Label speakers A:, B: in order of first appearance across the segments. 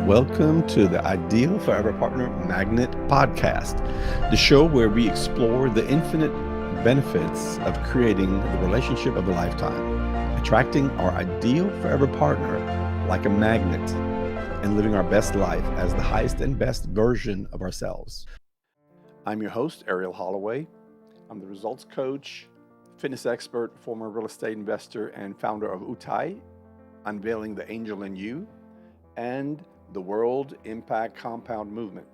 A: Welcome to the Ideal Forever Partner Magnet Podcast, the show where we explore the infinite benefits of creating the relationship of a lifetime, attracting our ideal forever partner like a magnet, and living our best life as the highest and best version of ourselves. I'm your host, Arell Holloway. I'm the results coach, fitness expert, former real estate investor, and founder of UTAIY, Unveiling the Angel in You, and the World Impact Compound Movement.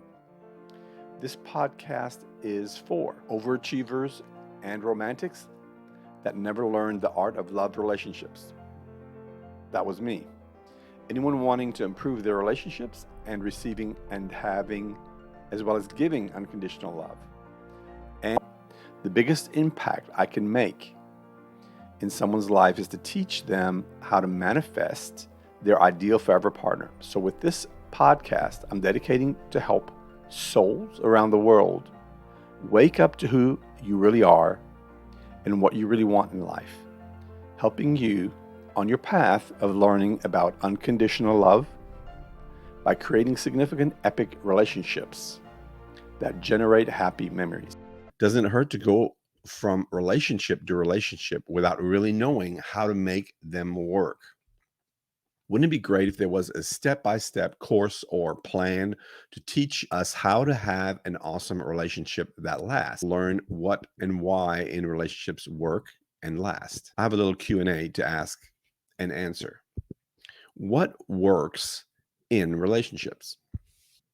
A: This podcast is for overachievers and romantics that never learned the art of love relationships. That was me. Anyone wanting to improve their relationships and receiving and having, as well as giving unconditional love. And the biggest impact I can make in someone's life is to teach them how to manifest their ideal forever partner. So with this podcast, I'm dedicating to help souls around the world wake up to who you really are and what you really want in life, helping you on your path of learning about unconditional love by creating significant epic relationships that generate happy memories. Doesn't hurt to go from relationship to relationship without really knowing how to make them work. Wouldn't it be great if there was a step-by-step course or plan to teach us how to have an awesome relationship that lasts? Learn what and why in relationships work and last. I have a little Q&A to ask and answer. What works in relationships?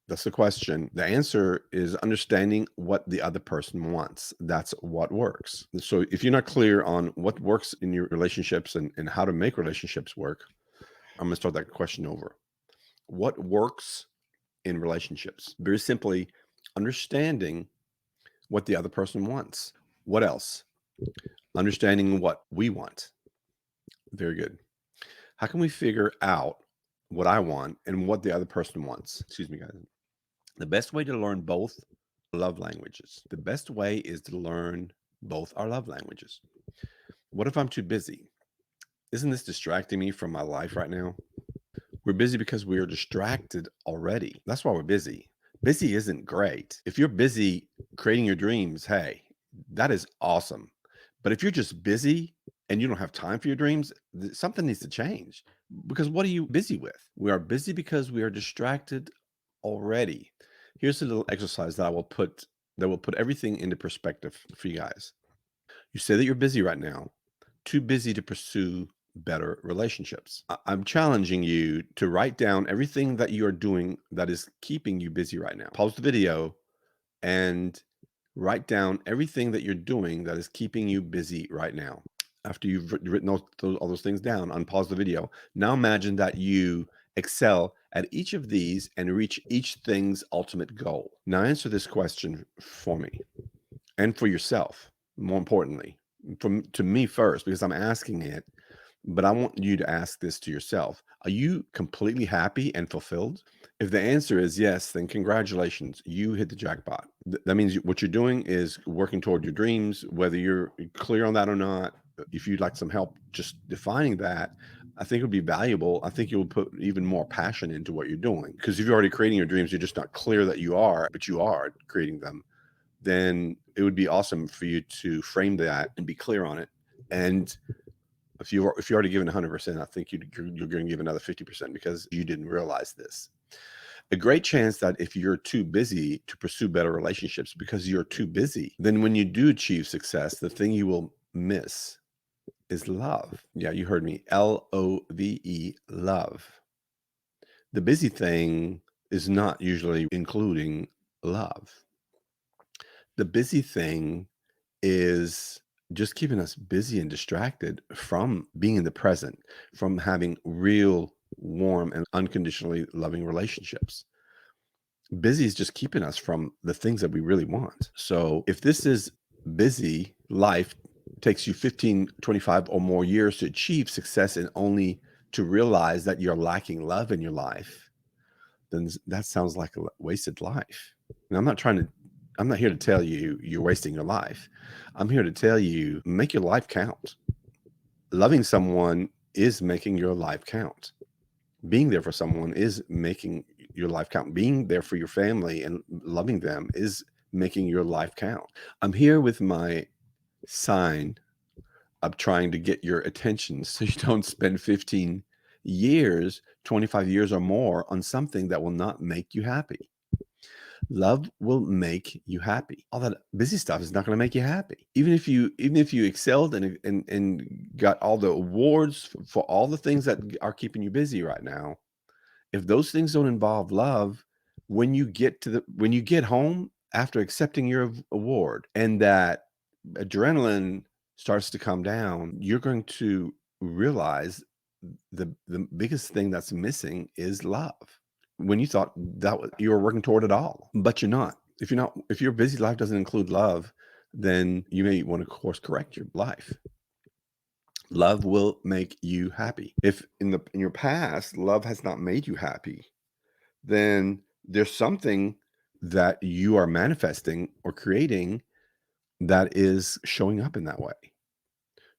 A: That's the question. The answer is understanding what the other person wants. That's what works. So if you're not clear on what works in your relationships and how to make relationships work, I'm going to start that question over. What works in relationships? Very simply, understanding what the other person wants. What else? Understanding what we want. Very good. How can we figure out what I want and what the other person wants? Excuse me, guys. The best way to learn both love languages. The best way is to learn both our love languages. What if I'm too busy? Isn't this distracting me from my life right now? We're busy because we are distracted already. That's why we're busy. Busy isn't great. If you're busy creating your dreams, hey, that is awesome. But if you're just busy and you don't have time for your dreams, something needs to change. Because what are you busy with? We are busy because we are distracted already. Here's a little exercise that will put everything into perspective for you guys. You say that you're busy right now, too busy to pursue better relationships. I'm challenging you to write down everything that you are doing that is keeping you busy right now. Pause the video and write down everything that you're doing that is keeping you busy right now. After you've written all those things down, unpause the video. Now imagine that you excel at each of these and reach each thing's ultimate goal. Now answer this question for me and for yourself, more importantly, to me first, because I'm asking it. But I want you to ask this to yourself. Are you completely happy and fulfilled? If the answer is yes, then congratulations, you hit the jackpot. That means what you're doing is working toward your dreams, whether you're clear on that or not. If you'd like some help just defining that, I think it would be valuable. I think you'll put even more passion into what you're doing. Because if you're already creating your dreams, you're just not clear that you are, but you are creating them, then it would be awesome for you to frame that and be clear on it. And if you're already given 100%, I think you're going to give another 50% because you didn't realize this. A great chance that if you're too busy to pursue better relationships because you're too busy, then when you do achieve success, the thing you will miss is love. Yeah, you heard me. Love, love. The busy thing is not usually including love. The busy thing is just keeping us busy and distracted from being in the present, from having real, warm, and unconditionally loving relationships. Busy is just keeping us from the things that we really want. So if this is busy life takes you 15, 25 or more years to achieve success and only to realize that you're lacking love in your life, then that sounds like a wasted life. And I'm not here to tell you you're wasting your life. I'm here to tell you, make your life count. Loving someone is making your life count. Being there for someone is making your life count. Being there for your family and loving them is making your life count. I'm here with my sign of trying to get your attention so you don't spend 15 years, 25 years or more on something that will not make you happy. Love will make you happy. All that busy stuff is not going to make you happy. Even if you excelled and got all the awards for all the things that are keeping you busy right now, if those things don't involve love, when you get home after accepting your award and that adrenaline starts to come down, you're going to realize the biggest thing that's missing is love. When you thought that you were working toward it all, but you're not. If your busy life doesn't include love, then you may want to course correct your life. Love will make you happy. If in your past love has not made you happy, then there's something that you are manifesting or creating that is showing up in that way.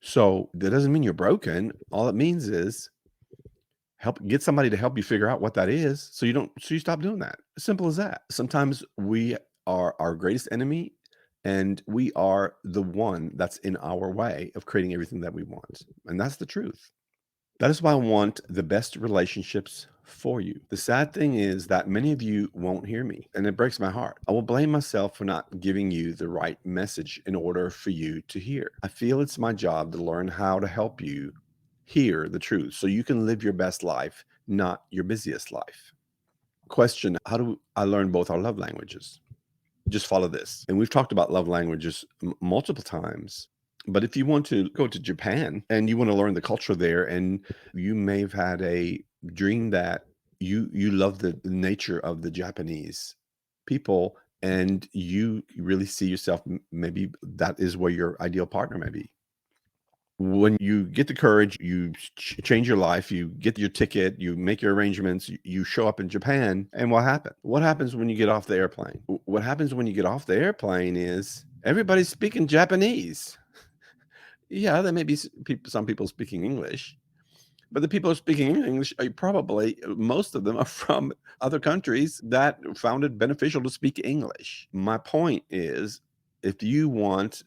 A: So that doesn't mean you're broken. All it means is get somebody to help you figure out what that is so you stop doing that. As simple as that. Sometimes we are our greatest enemy and we are the one that's in our way of creating everything that we want. And that's the truth. That is why I want the best relationships for you. The sad thing is that many of you won't hear me, and it breaks my heart. I will blame myself for not giving you the right message in order for you to hear. I feel it's my job to learn how to help you hear the truth so you can live your best life, not your busiest life. Question: how do I learn both our love languages? Just follow this. And we've talked about love languages multiple times. But if you want to go to Japan and you want to learn the culture there, and you may have had a dream that you love the nature of the Japanese people, and you really see yourself, maybe that is where your ideal partner may be. When you get the courage, you change your life, you get your ticket, you make your arrangements, you show up in Japan, and what happened? What happens when you get off the airplane? What happens when you get off the airplane is everybody's speaking Japanese. Yeah, there may be some people speaking English, but the people speaking English are probably, most of them are from other countries that found it beneficial to speak English. My point is, if you want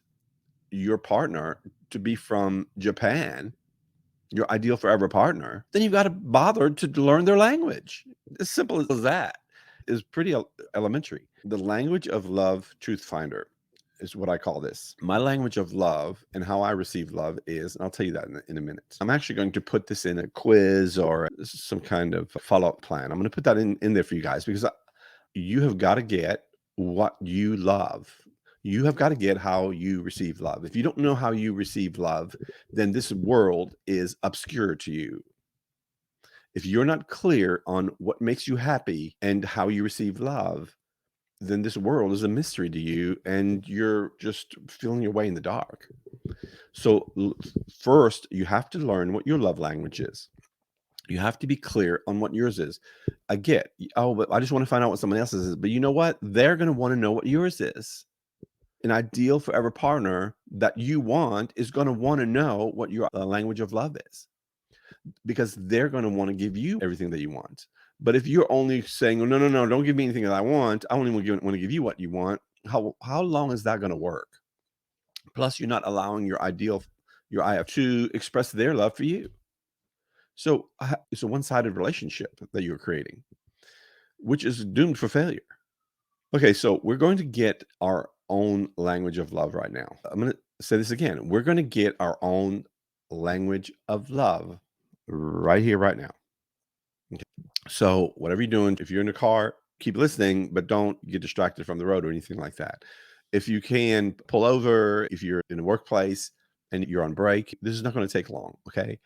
A: your partner to be from Japan, your ideal forever partner, then you've got to bother to learn their language. As simple as that. Is pretty elementary. The language of love truth finder is what I call this. My language of love and how I receive love is, and I'll tell you that in a minute. I'm actually going to put this in a quiz or some kind of follow-up plan. I'm going to put that in there for you guys because you have got to get what you love. You have got to get how you receive love. If you don't know how you receive love, then this world is obscure to you. If you're not clear on what makes you happy and how you receive love, then this world is a mystery to you and you're just feeling your way in the dark. So first, you have to learn what your love language is. You have to be clear on what yours is. I get, oh, but I just want to find out what someone else's is. But you know what? They're going to want to know what yours is. An ideal forever partner that you want is going to want to know what your language of love is, because they're going to want to give you everything that you want. But if you're only saying, oh, no, no, no, don't give me anything that I want, I only want to give you what you want, how long is that going to work? Plus, you're not allowing your IF to express their love for you. So it's a one-sided relationship that you're creating, which is doomed for failure. Okay, so we're going to get our own language of love right now. I'm going to say this again. We're going to get our own language of love right here, right now. Okay. So whatever you're doing, if you're in the car, keep listening, but don't get distracted from the road or anything like that. If you can pull over, if you're in a workplace and you're on break, this is not going to take long. Okay.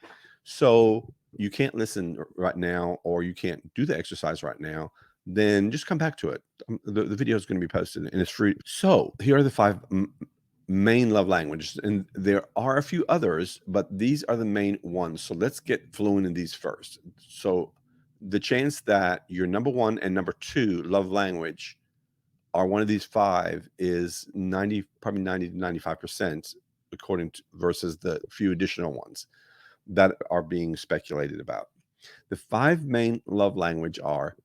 A: So you can't listen right now, or you can't do the exercise right now, then just come back to it. The video is going to be posted and it's free. So here are the 5 main love languages, and there are a few others, but these are the main ones. So let's get fluent in these first. So the chance that your number 1 and number 2 love language are one of these 5 is probably 90 to 95%, according to, versus the few additional ones that are being speculated about. The 5 main love language are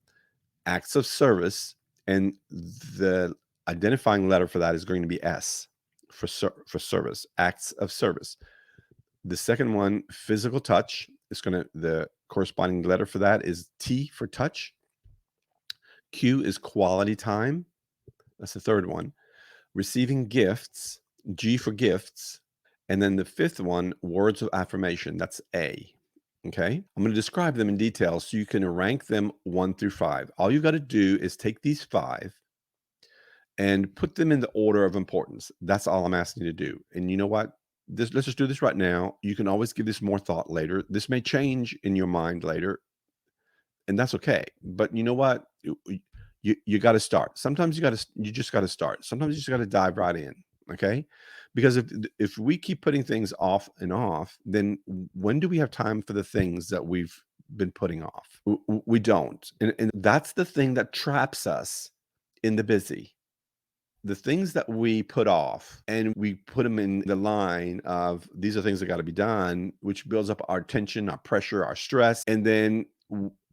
A: acts of service, and the identifying letter for that is going to be S for service, acts of service. The second one, physical touch, is going to, the corresponding letter for that is T for touch. Q is quality time. That's the third one. Receiving gifts, G for gifts. And then the fifth one, words of affirmation. That's A. Okay. I'm going to describe them in detail so you can rank them 1 through 5. All you got to do is take these 5 and put them in the order of importance. That's all I'm asking you to do. And you know what? Let's just do this right now. You can always give this more thought later. This may change in your mind later, and that's okay. But you know what? You got to start. Sometimes you just got to start. Sometimes you just got to dive right in. Okay, because if we keep putting things off and off, then when do we have time for the things that we've been putting off? We don't, and that's the thing that traps us in the busy. The things that we put off and we put them in the line of these are things that got to be done, which builds up our tension, our pressure, our stress. And then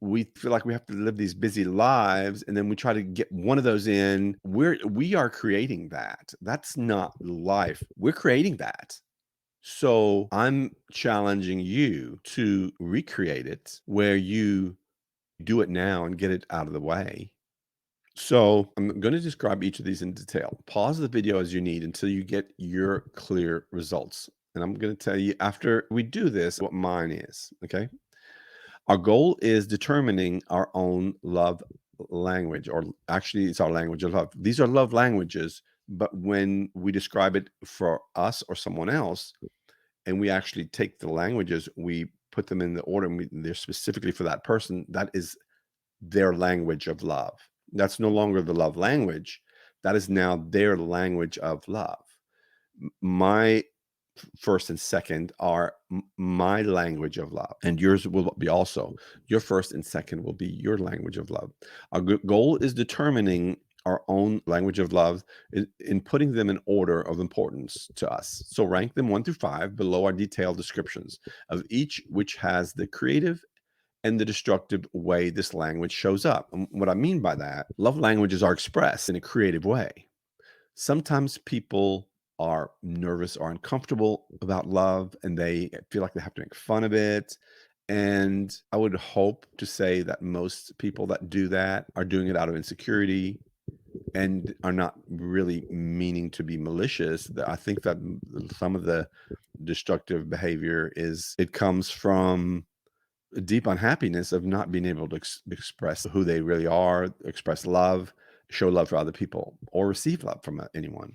A: we feel like we have to live these busy lives. And then we try to get one of those in. We are creating that. That's not life. We're creating that. So I'm challenging you to recreate it where you do it now and get it out of the way. So I'm going to describe each of these in detail. Pause the video as you need until you get your clear results. And I'm going to tell you after we do this what mine is. Okay. Our goal is determining our own love language, or actually, it's our language of love. These are love languages, but when we describe it for us or someone else, and we actually take the languages, we put them in the order, and they're specifically for that person. That is their language of love. That's no longer the love language. That is now their language of love. My first and second are my language of love, and yours will be also. Your first and second will be your language of love. Our goal is determining our own language of love in putting them in order of importance to us. So rank them 1 through 5 below our detailed descriptions of each, which has the creative and the destructive way this language shows up. And what I mean by that, love languages are expressed in a creative way. Sometimes people are nervous or uncomfortable about love and they feel like they have to make fun of it. And I would hope to say that most people that do that are doing it out of insecurity and are not really meaning to be malicious. I think that some of the destructive behavior it comes from deep unhappiness of not being able to express who they really are, express love, show love for other people, or receive love from anyone.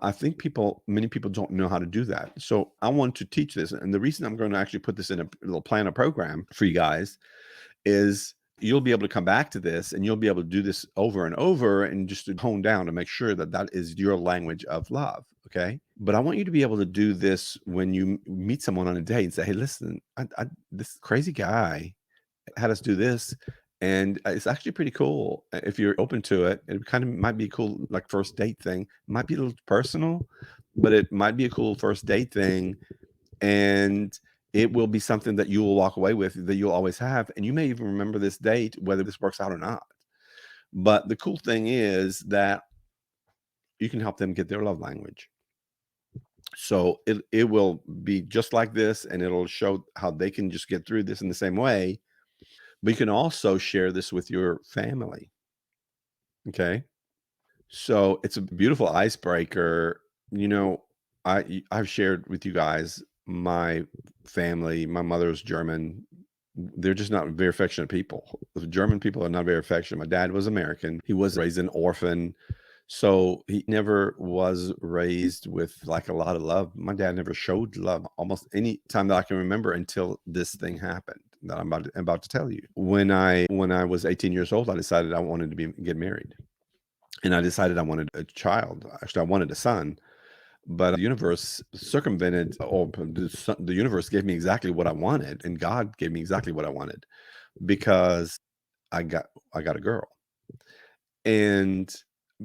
A: I think many people don't know how to do that. So I want to teach this. And the reason I'm going to actually put this in a little plan, a program for you guys is you'll be able to come back to this and you'll be able to do this over and over and just to hone down to make sure that that is your language of love. Okay. But I want you to be able to do this when you meet someone on a date and say, hey, listen, this crazy guy had us do this. And it's actually pretty cool. If you're open to it, it kind of might be a cool, like first date thing. It might be a little personal, but it might be a cool first date thing. And it will be something that you will walk away with that you'll always have. And you may even remember this date, whether this works out or not. But the cool thing is that you can help them get their love language. So it will be just like this, and it'll show how they can just get through this in the same way. But you can also share this with your family. Okay. So it's a beautiful icebreaker. You know, I've shared with you guys my family. My mother's German. They're just not very affectionate people. The German people are not very affectionate. My dad was American. He was raised an orphan. So he never was raised with like a lot of love. My dad never showed love almost any time that I can remember until this thing happened that I'm about to tell you. When I was 18 years old, I decided I wanted to get married. And I decided I wanted a child. Actually, I wanted a son, but the universe circumvented, or the universe gave me exactly what I wanted, and God gave me exactly what I wanted because I got a girl. And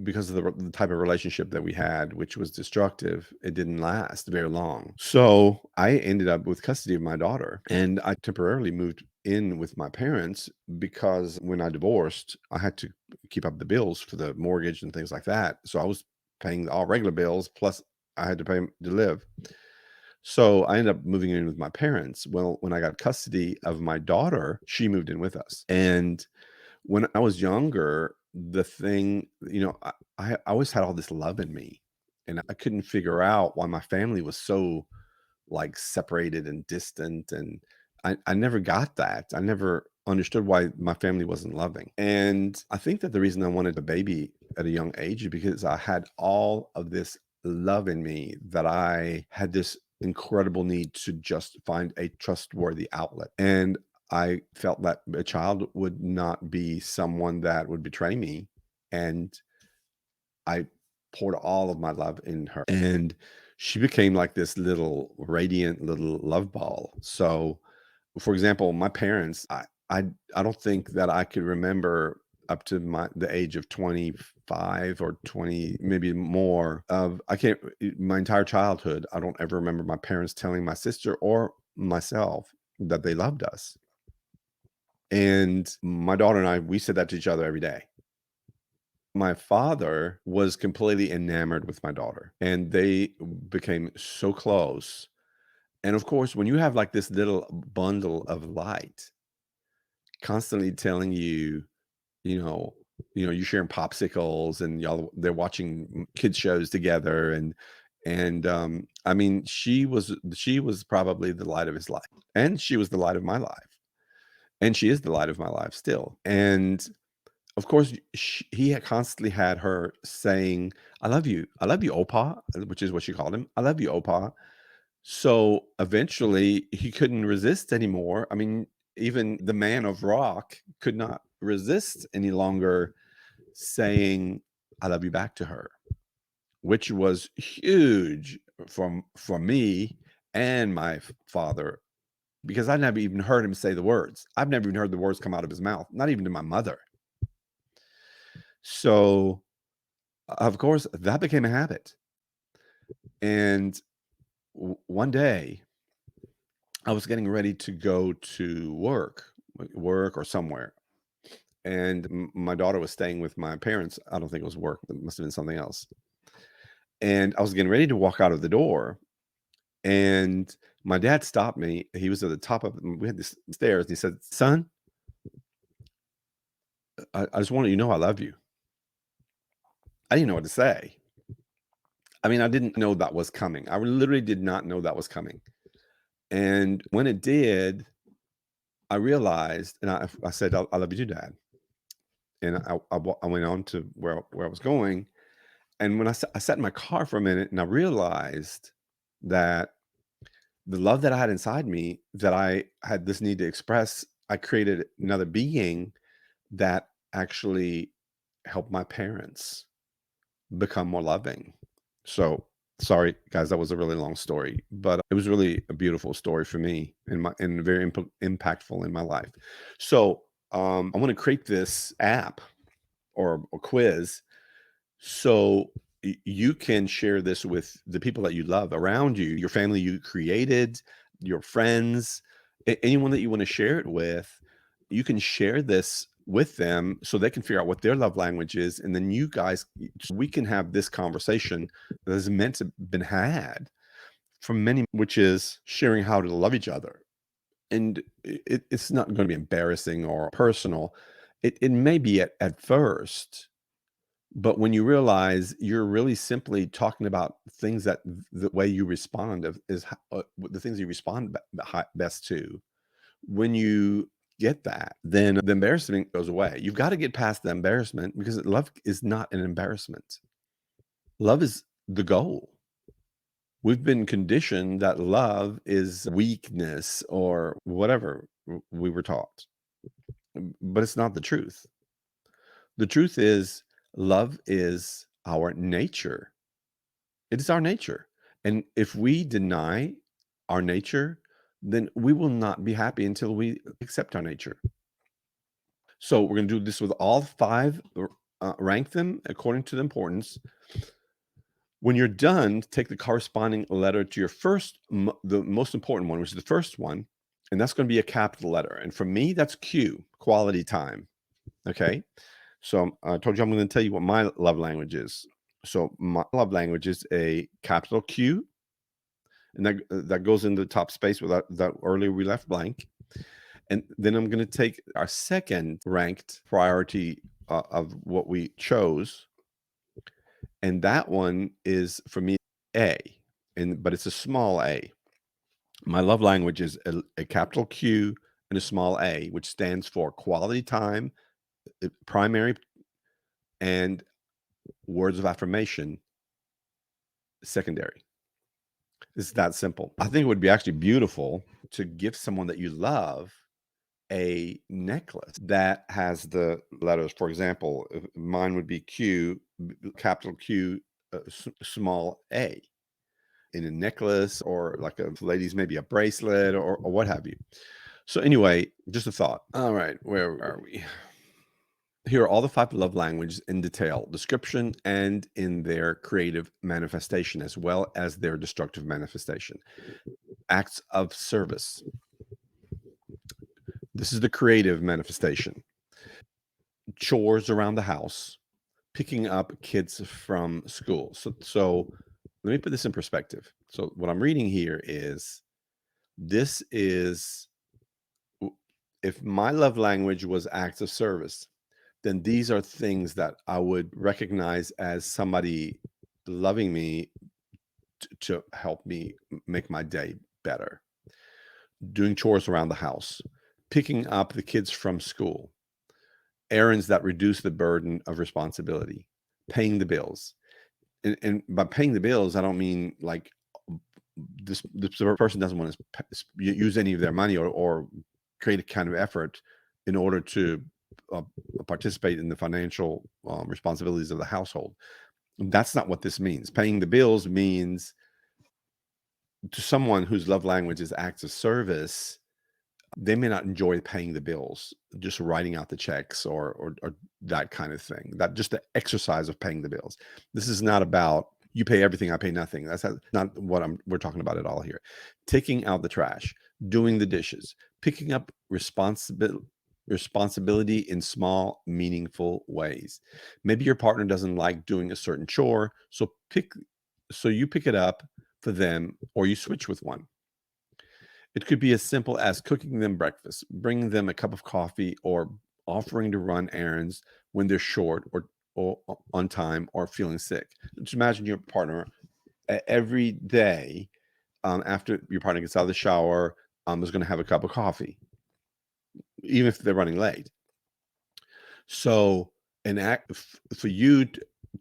A: because of the type of relationship that we had, which was destructive, it didn't last very long. So I ended up with custody of my daughter, and I temporarily moved in with my parents because when I divorced, I had to keep up the bills for the mortgage and things like that. So I was paying all regular bills, plus I had to pay 'em to live. So I ended up moving in with my parents. Well, when I got custody of my daughter, she moved in with us. And when I was younger, the thing, I always had all this love in me, and I couldn't figure out why my family was so, like, separated and distant, and I never got that. I never understood why my family wasn't loving, and I think that the reason I wanted a baby at a young age is because I had all of this love in me that I had this incredible need to just find a trustworthy outlet, and I felt that a child would not be someone that would betray me, and I poured all of my love in her, and she became like this little radiant little love ball. So, for example, my parents, I I don't think that I could remember up to the age of 25 or 20, maybe more of I can't my entire childhood, I don't ever remember my parents telling my sister or myself that they loved us. And my daughter and I, we said that to each other every day. My father was completely enamored with my daughter, and they became so close. And of course, when you have like this little bundle of light constantly telling you, you know, you're sharing popsicles and they're watching kids shows together, and I mean, she was probably the light of his life, and she was the light of my life, and she is the light of my life still. And of course, he had constantly had her saying, I love you, Opa," which is what she called him. "I love you, Opa." So, eventually, he couldn't resist anymore. I mean, even the man of rock could not resist any longer saying, "I love you" back to her, which was huge for me and my father, because I never even heard him say the words. I've never even heard the words come out of his mouth, not even to my mother. So, of course, that became a habit, and one day, I was getting ready to go to work or somewhere, and my daughter was staying with my parents. I don't think it was work, it must have been something else, and I was getting ready to walk out of the door, and my dad stopped me. He was at the top of we had this stairs, and he said, "Son, I just want you to know I love you." I didn't know what to say. I mean, I didn't know that was coming. I literally did not know that was coming, and when it did, I realized, and I said, I love you too, Dad." And I went on to where I was going, and when I sat in my car for a minute, and I realized that the love that I had inside me, that I had this need to express, I created another being that actually helped my parents become more loving. So, sorry, guys, that was a really long story, but it was really a beautiful story for me and very impactful in my life. So, I want to create this app or a quiz, so you can share this with the people that you love around you, your family you created, your friends, anyone that you want to share it with. You can share this with them so they can figure out what their love language is, and then you guys, so we can have this conversation that is meant to been had from many, which is sharing how to love each other. And it's not going to be embarrassing or personal. It may be at first, but when you realize you're really simply talking about things that the way you respond is the things you respond best to. When you get that, then the embarrassment goes away. You've got to get past the embarrassment because love is not an embarrassment. Love is the goal. We've been conditioned that love is weakness or whatever we were taught, but it's not the truth. The truth is, love is our nature. It is our nature. And if we deny our nature, then we will not be happy until we accept our nature. So we're going to do this with all five rank them according to the importance. When you're done, take the corresponding letter to your first, the most important one, which is the first one, and that's going to be a capital letter. And for me, that's Q, quality time. Okay. So I told you I'm going to tell you what my love language is. So my love language is a capital Q, and that goes in the top space without that earlier we left blank. And then I'm going to take our second ranked priority of what we chose, and that one is for me A, but it's a small a. My love language is a capital Q and a small a, which stands for quality time, primary, and words of affirmation, secondary. It's that simple. I think it would be actually beautiful to give someone that you love a necklace that has the letters. For example, mine would be Q, capital Q, small a, in a necklace, or like a ladies, maybe a bracelet, or what have you. So anyway, just a thought. All right, where are we? Here are all the 5 love languages in detail, description, and in their creative manifestation, as well as their destructive manifestation. Acts of service. This is the creative manifestation. Chores around the house, picking up kids from school. So let me put this in perspective. So what I'm reading here is, this is, if my love language was acts of service, then these are things that I would recognize as somebody loving me to help me make my day better. Doing chores around the house, picking up the kids from school, errands that reduce the burden of responsibility, paying the bills. And by paying the bills, I don't mean like this person doesn't want to use any of their money, or create a kind of effort in order to uh, participate in the financial responsibilities of the household. That's not what this means. Paying the bills means, to someone whose love language is acts of service, they may not enjoy paying the bills, just writing out the checks, or that kind of thing. That just the exercise of paying the bills. This is not about you pay everything, I pay nothing. That's not what we're talking about at all here. Taking out the trash, doing the dishes, picking up responsibility in small, meaningful ways. Maybe your partner doesn't like doing a certain chore, so you pick it up for them, or you switch with one. It could be as simple as cooking them breakfast, bringing them a cup of coffee, or offering to run errands when they're short, or on time, or feeling sick. Just imagine your partner every day, after your partner gets out of the shower, is going to have a cup of coffee, even if they're running late. So, an act for you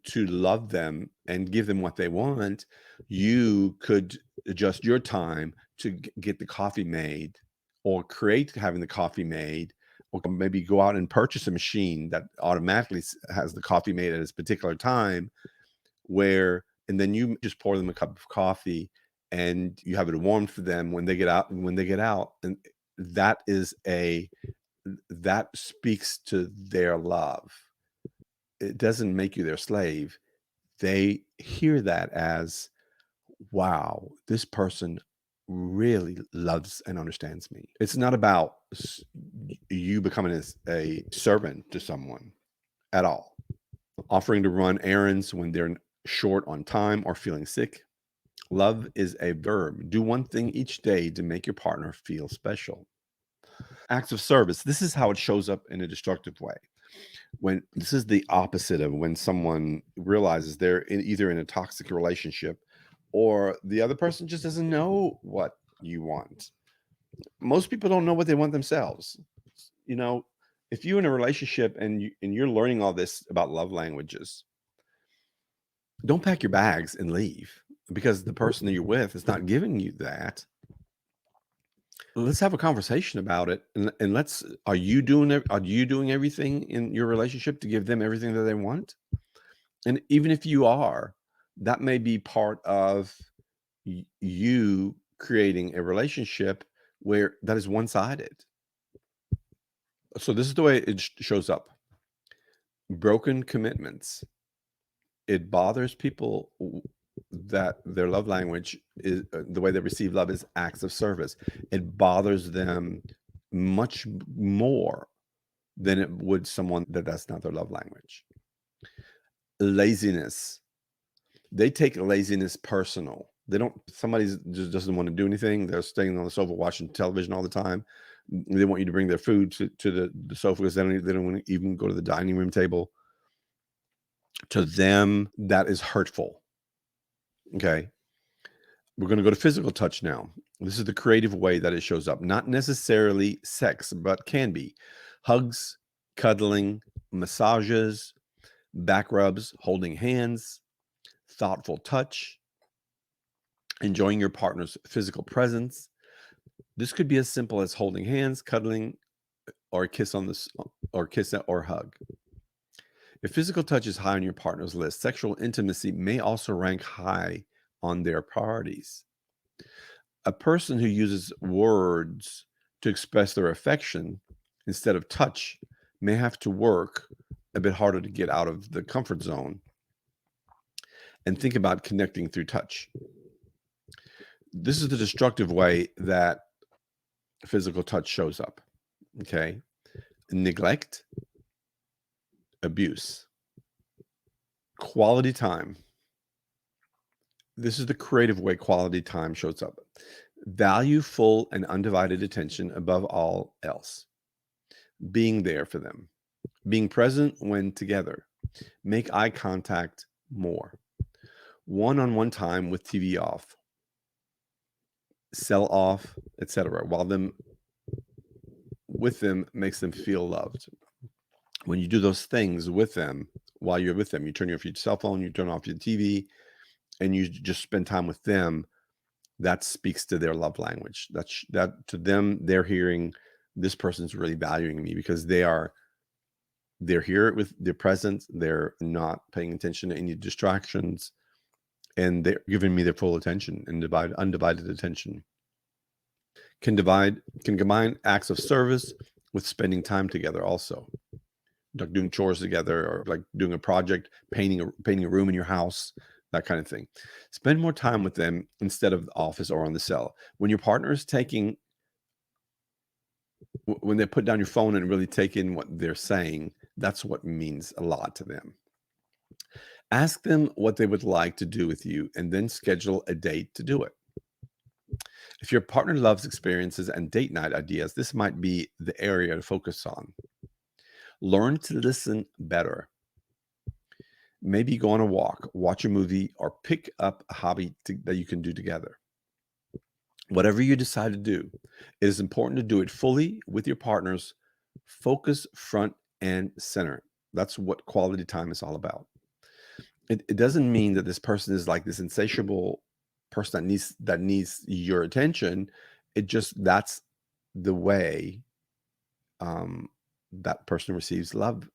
A: to love them and give them what they want, you could adjust your time to get the coffee made, or create having the coffee made, or maybe go out and purchase a machine that automatically has the coffee made at a particular time, and then you just pour them a cup of coffee, and you have it warm for them when they get out. And that is that speaks to their love. It doesn't make you their slave. They hear that as, wow, this person really loves and understands me. It's not about you becoming a servant to someone at all. Offering to run errands when they're short on time or feeling sick. Love is a verb. Do one thing each day to make your partner feel special. Acts of service. This is how it shows up in a destructive way. When this is the opposite of when someone realizes they're either in a toxic relationship, or the other person just doesn't know what you want. Most people don't know what they want themselves. You know, if you're in a relationship and you're learning all this about love languages, don't pack your bags and leave because the person that you're with is not giving you that. Let's have a conversation about it, and let's are you doing everything in your relationship to give them everything that they want? And even if you are, that may be part of you creating a relationship where that is one-sided. So this is the way it shows up. Broken commitments. It bothers people that their love language is the way they receive love is acts of service. It bothers them much more than it would someone that that's not their love language. Laziness. They take laziness personal. They don't somebody just doesn't want to do anything. They're staying on the sofa watching television all the time. They want you to bring their food to the sofa because they don't want to even go to the dining room table. To them, that is hurtful. Okay. We're going to go to physical touch now. This is the creative way that it shows up. Not necessarily sex, but can be. Hugs, cuddling, massages, back rubs, holding hands, thoughtful touch, enjoying your partner's physical presence. This could be as simple as holding hands, cuddling, or a kiss on this, or kiss or hug. If physical touch is high on your partner's list, sexual intimacy may also rank high on their priorities. A person who uses words to express their affection instead of touch may have to work a bit harder to get out of the comfort zone and think about connecting through touch. This is the destructive way that physical touch shows up. Okay. Neglect, abuse, quality time. This is the creative way quality time shows up. Value full and undivided attention above all else. Being there for them. Being present when together. Make eye contact more. One-on-one time with TV off. Cell off, etc. While them with them makes them feel loved. When you do those things with them, while you're with them, you turn off your cell phone, you turn off your TV, and you just spend time with them, that speaks to their love language. That to them, they're hearing this person's really valuing me because they're here with their presence. They're not paying attention to any distractions, and they're giving me their full attention and undivided attention. Can combine acts of service with spending time together also. Like doing chores together or like doing a project, painting a room in your house, that kind of thing. Spend more time with them instead of the office or on the cell. When your partner is when they put down your phone and really take in what they're saying, that's what means a lot to them. Ask them what they would like to do with you and then schedule a date to do it. If your partner loves experiences and date night ideas, this might be the area to focus on. Learn to listen better. Maybe go on a walk, watch a movie, or pick up a hobby that you can do together. Whatever you decide to do, it is important to do it fully with your partners. Focus front and center. That's what quality time is all about. It doesn't mean that this person is like this insatiable person that needs your attention. It just that's the way that person receives love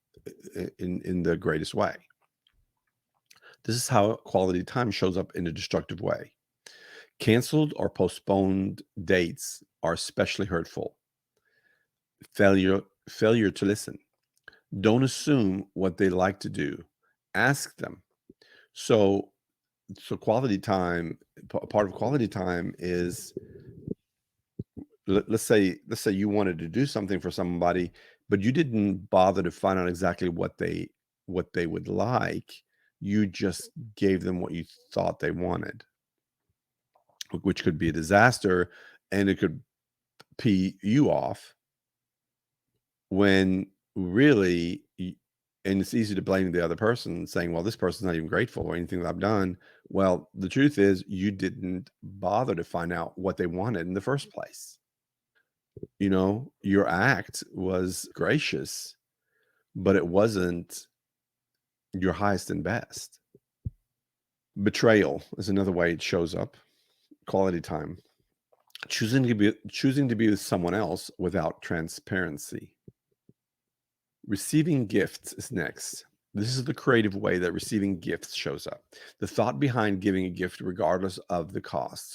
A: in the greatest way. This is how quality time shows up in a destructive way. Canceled or postponed dates are especially hurtful. Failure failure to listen. Don't assume what they like to do. Ask them. So quality time, part of quality time is let's say you wanted to do something for somebody, but you didn't bother to find out exactly what they would like. You just gave them what you thought they wanted, which could be a disaster, and it could pee you off when really and it's easy to blame the other person saying, well, this person's not even grateful or anything that I've done. Well, the truth is you didn't bother to find out what they wanted in the first place. Your act was gracious, but it wasn't your highest and best. Betrayal is another way it shows up. Quality time. Choosing to be with someone else without transparency. Receiving gifts is next. This is the creative way that receiving gifts shows up. The thought behind giving a gift regardless of the cost.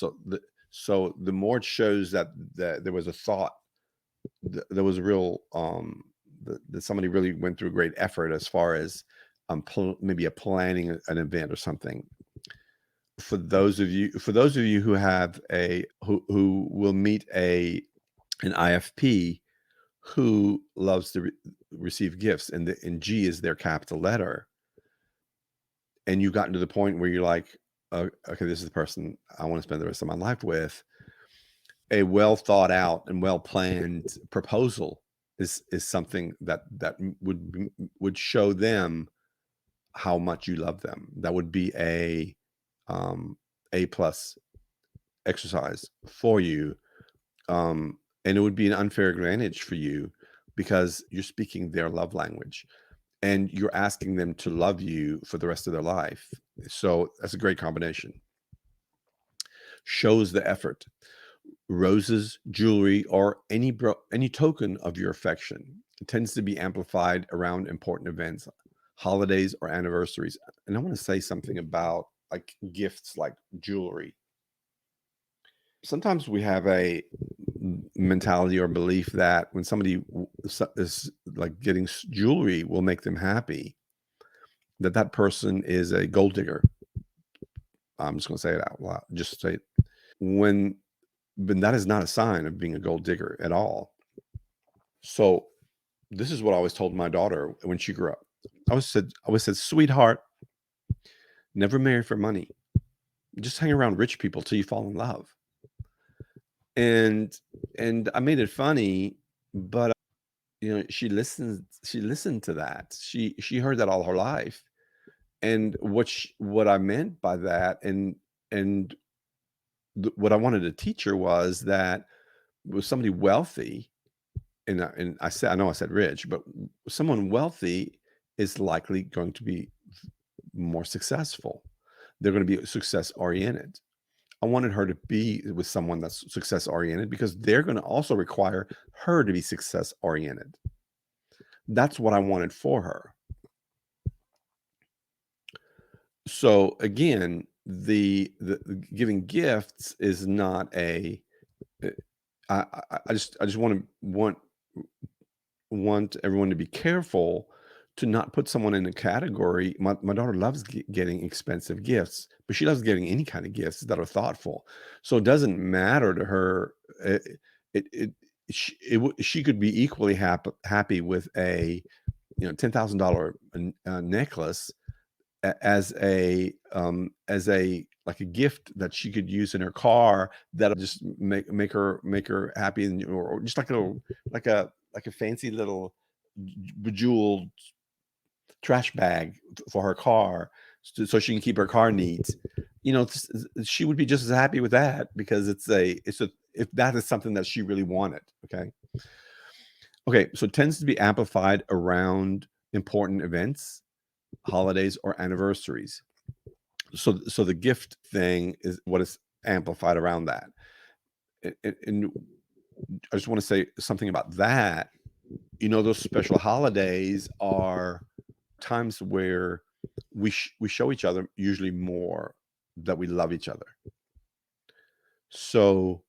A: So the more it shows that there was a thought, there was a real that somebody really went through great effort as far as maybe a planning an event or something. For those of you who have who will meet an IFP who loves to receive gifts, and G is their capital letter, and you've gotten to the point where you're like, okay, this is the person I want to spend the rest of my life with. A well thought out and well planned proposal is something that would show them how much you love them. That would be A plus exercise for you. And it would be an unfair advantage for you because you're speaking their love language and you're asking them to love you for the rest of their life. So that's a great combination. Shows the effort. Roses, jewelry, or any token of your affection. It tends to be amplified around important events, holidays, or anniversaries. And I want to say something about like gifts like jewelry. Sometimes we have a mentality or belief that when somebody is like getting jewelry will make them happy, that person is a gold digger. I'm just going to say it out loud. Just say it. But that is not a sign of being a gold digger at all. So this is what I always told my daughter when she grew up. I always said, sweetheart, never marry for money. Just hang around rich people till you fall in love. And I made it funny, but she listened to that. She heard that all her life. And what I meant by that and what I wanted to teach her was that with somebody wealthy, and I know I said rich, but someone wealthy is likely going to be more successful. They're going to be success oriented. I wanted her to be with someone that's success oriented because they're going to also require her to be success oriented. That's what I wanted for her. So again, the giving gifts is not a. I just want everyone to be careful to not put someone in a category. My daughter loves getting expensive gifts, but she loves getting any kind of gifts that are thoughtful. So it doesn't matter to her. She could be equally happy with a $10,000 necklace as a like a gift that she could use in her car that'll just make her happy, and or just like a fancy little bejeweled trash bag for her car so she can keep her car neat. She would be just as happy with that because it's if that is something that she really wanted. Okay, so it tends to be amplified around important events, holidays, or anniversaries. So the gift thing is what is amplified around that. And I just want to say something about that. Those special holidays are times where we show each other usually more that we love each other. So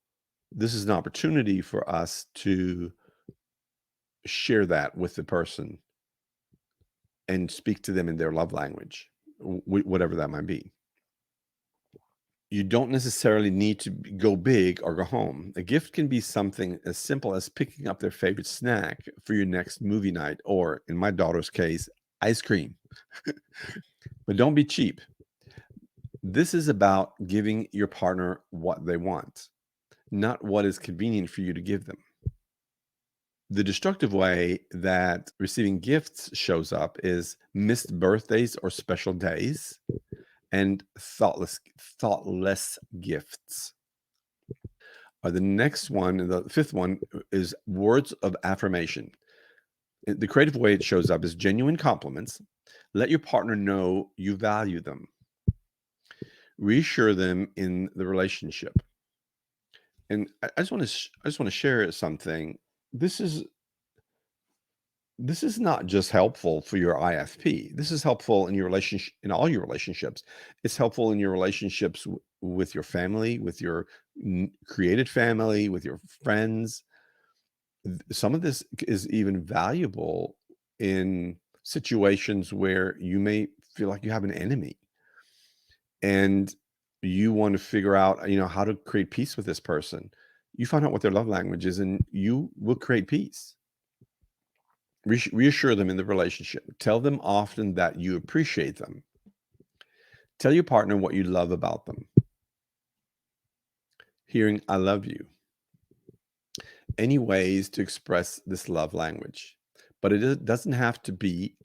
A: this is an opportunity for us to share that with the person and speak to them in their love language, whatever that might be. You don't necessarily need to go big or go home. A gift can be something as simple as picking up their favorite snack for your next movie night, or in my daughter's case, ice cream. But don't be cheap. This is about giving your partner what they want, not what is convenient for you to give them. The destructive way that receiving gifts shows up is missed birthdays or special days, and thoughtless gifts. The next one, the fifth one, is words of affirmation. The creative way it shows up is genuine compliments. Let your partner know you value them. Reassure them in the relationship. And I just want to share something. This is not just helpful for your IFP. This is helpful in your relationship, in all your relationships. It's helpful in your relationships with your family, with your created family, with your friends. Some of this is even valuable in situations where you may feel like you have an enemy and you want to figure out, how to create peace with this person. You find out what their love language is and you will create peace. Reassure them in the relationship. Tell them often that you appreciate them. Tell your partner what you love about them. Hearing "I love you." Any ways to express this love language, but doesn't have to be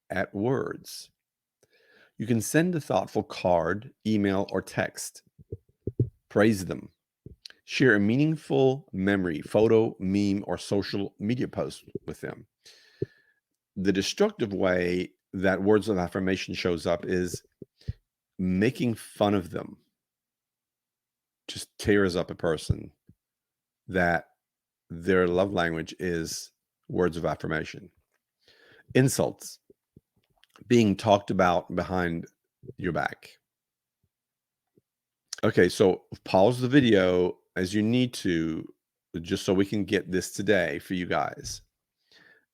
A: at words. You can send a thoughtful card, email, or text. Praise them. Share a meaningful memory, photo, meme, or social media post with them. The destructive way that words of affirmation shows up is making fun of them. Just tears up a person that their love language is words of affirmation. Insults, being talked about behind your back. Okay, so pause the video as you need to, just so we can get this today for you guys.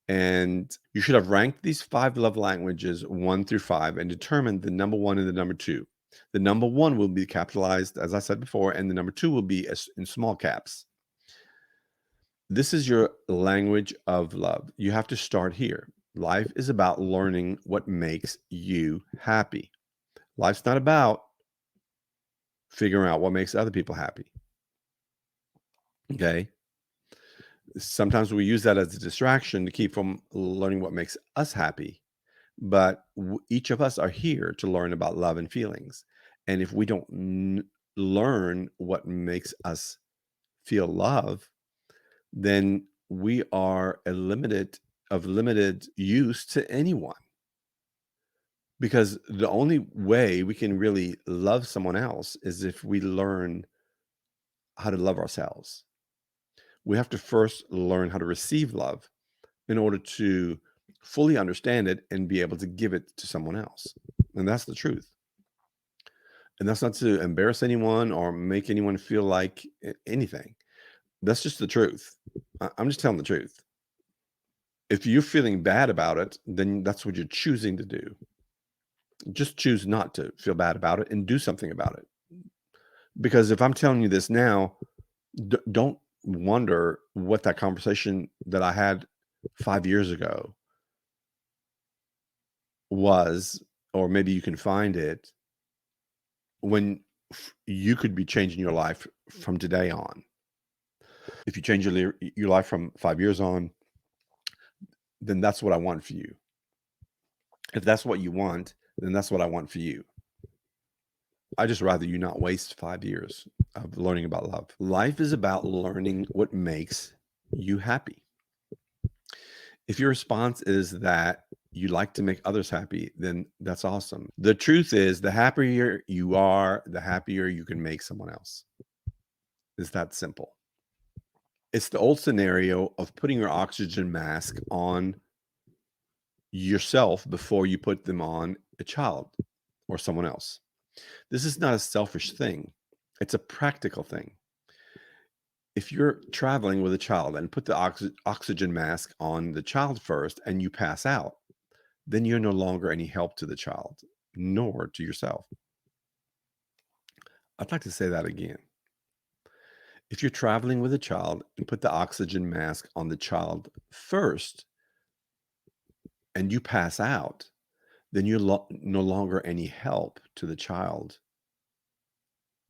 A: And you should have ranked these 5 love languages 1 through 5 and determined the number 1 and the number 2. The number 1 will be capitalized, as I said before, and the number 2 will be in small caps. This is your language of love. You have to start here. Life is about learning what makes you happy. Life's not about figuring out what makes other people happy. Okay? Sometimes we use that as a distraction to keep from learning what makes us happy. But each of us are here to learn about love and feelings. And if we don't learn what makes us feel love, then we are of limited use to anyone. Because the only way we can really love someone else is if we learn how to love ourselves. We have to first learn how to receive love in order to fully understand it and be able to give it to someone else. And that's the truth. And that's not to embarrass anyone or make anyone feel like anything. That's just the truth. I'm just telling the truth. If you're feeling bad about it, then that's what you're choosing to do. Just choose not to feel bad about it and do something about it. Because if I'm telling you this now, don't wonder what that conversation that I had 5 years ago was, or maybe you can find it when you could be changing your life from today on. If you change your life from 5 years on, then that's what I want for you. If that's what you want, then that's what I want for you. I just rather you not waste 5 years of learning about love. Life is about learning what makes you happy. If your response is that you like to make others happy, then that's awesome. The truth is, the happier you are, the happier you can make someone else. It's that simple. It's the old scenario of putting your oxygen mask on yourself before you put them on a child or someone else. This is not a selfish thing. It's a practical thing. If you're traveling with a child and put the oxygen mask on the child first and you pass out, then you're no longer any help to the child, nor to yourself. I'd like to say that again. If you're traveling with a child and put the oxygen mask on the child first and you pass out, then you're no longer any help to the child,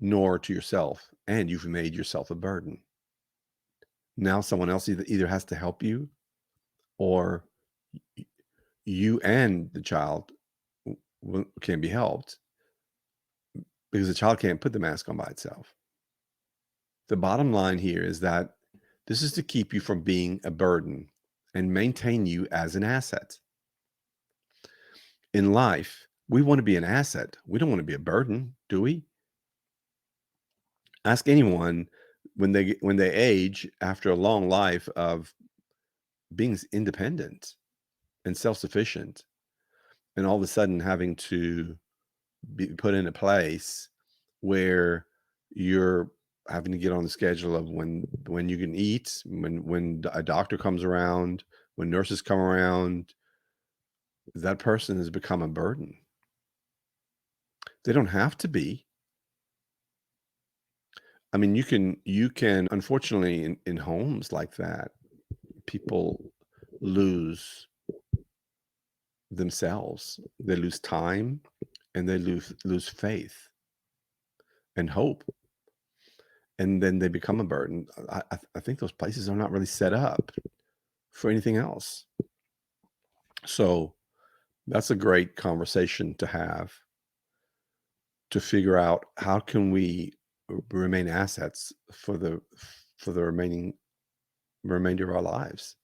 A: nor to yourself, and you've made yourself a burden. Now someone else either has to help you, or you and the child can be helped because the child can't put the mask on by itself. The bottom line here is that this is to keep you from being a burden and maintain you as an asset. In life, we want to be an asset. We don't want to be a burden, do we? Ask anyone when they age after a long life of being independent and self-sufficient, and all of a sudden having to be put in a place where you're having to get on the schedule of when you can eat, when a doctor comes around, when nurses come around, that person has become a burden. They don't have to be. I mean, you can unfortunately in homes like that, people lose themselves. They lose time and they lose faith and hope. And then they become a burden. I think those places are not really set up for anything else. So that's a great conversation to have, to figure out how can we remain assets for the remainder of our lives.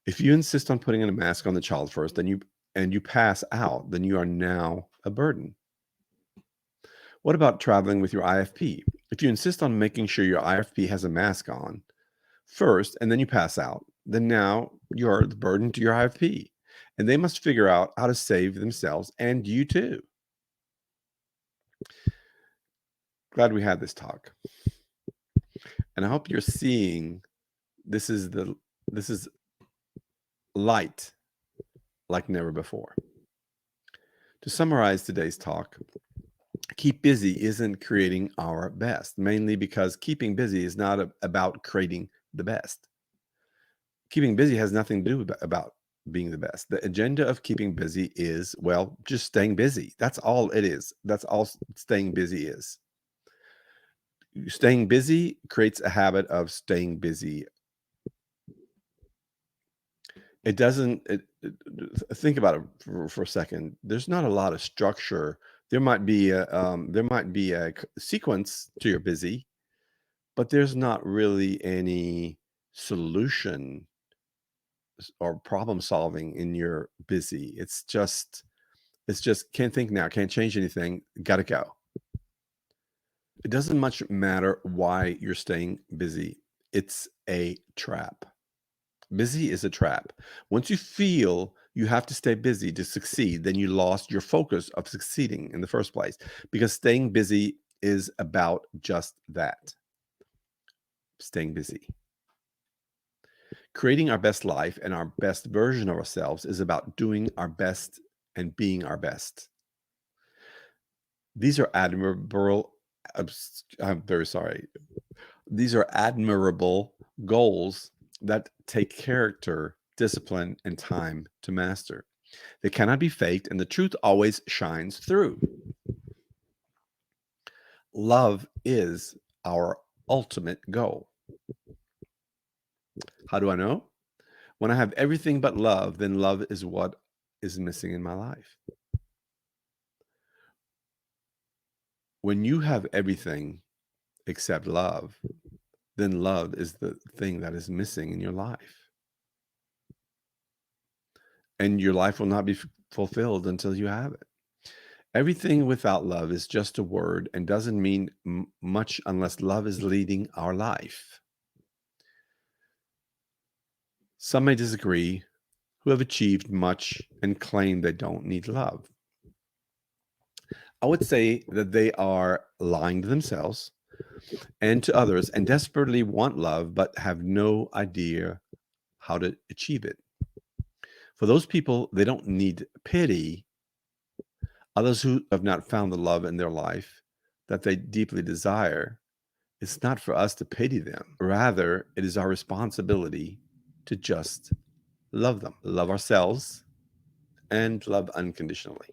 A: If you insist on putting a mask on the child first, then you pass out, then you are now a burden. What about traveling with your IFP? If you insist on making sure your IFP has a mask on first and then you pass out, then now you're the burden to your IFP. And they must figure out how to save themselves and you too. Glad we had this talk. And I hope you're seeing this is light like never before. To summarize today's talk, keep busy isn't creating our best, mainly because keeping busy is not about creating the best. Keeping busy has nothing to do about being the best. The agenda of keeping busy is, well, just staying busy. That's all it is. That's all staying busy is. Staying busy creates a habit of staying busy. It doesn't, think about it for a second. There's not a lot of structure. There might be a sequence to your busy, but there's not really any solution or problem solving in your busy. It's just can't think now, can't change anything, gotta go. It doesn't much matter why you're staying busy. It's a trap. Busy is a trap. Once you feel you have to stay busy to succeed, then you lost your focus of succeeding in the first place, because staying busy is about just that. Staying busy. Creating our best life and our best version of ourselves is about doing our best and being our best. These are admirable, I'm very sorry. These are admirable goals that take character, discipline, and time to master. They cannot be faked, and the truth always shines through. Love is our ultimate goal. How do I know? When I have everything but love, then love is what is missing in my life. When you have everything except love, then love is the thing that is missing in your life. And your life will not be fulfilled until you have it. Everything without love is just a word and doesn't mean much unless love is leading our life. Some may disagree, who have achieved much and claim they don't need love. I would say that they are lying to themselves and to others and desperately want love, but have no idea how to achieve it. For those people, they don't need pity. Others who have not found the love in their life that they deeply desire, it's not for us to pity them. Rather, it is our responsibility to just love them, love ourselves, and love unconditionally.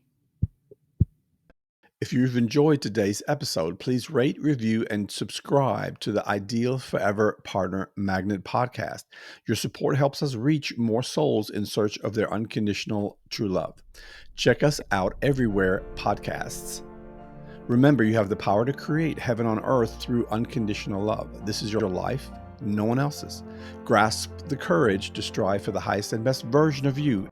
A: If you've enjoyed today's episode, please rate, review, and subscribe to the Ideal Forever Partner Magnet podcast. Your support helps us reach more souls in search of their unconditional true love. Check us out everywhere podcasts. Remember, you have the power to create heaven on earth through unconditional love. This is your life, no one else's. Grasp the courage to strive for the highest and best version of you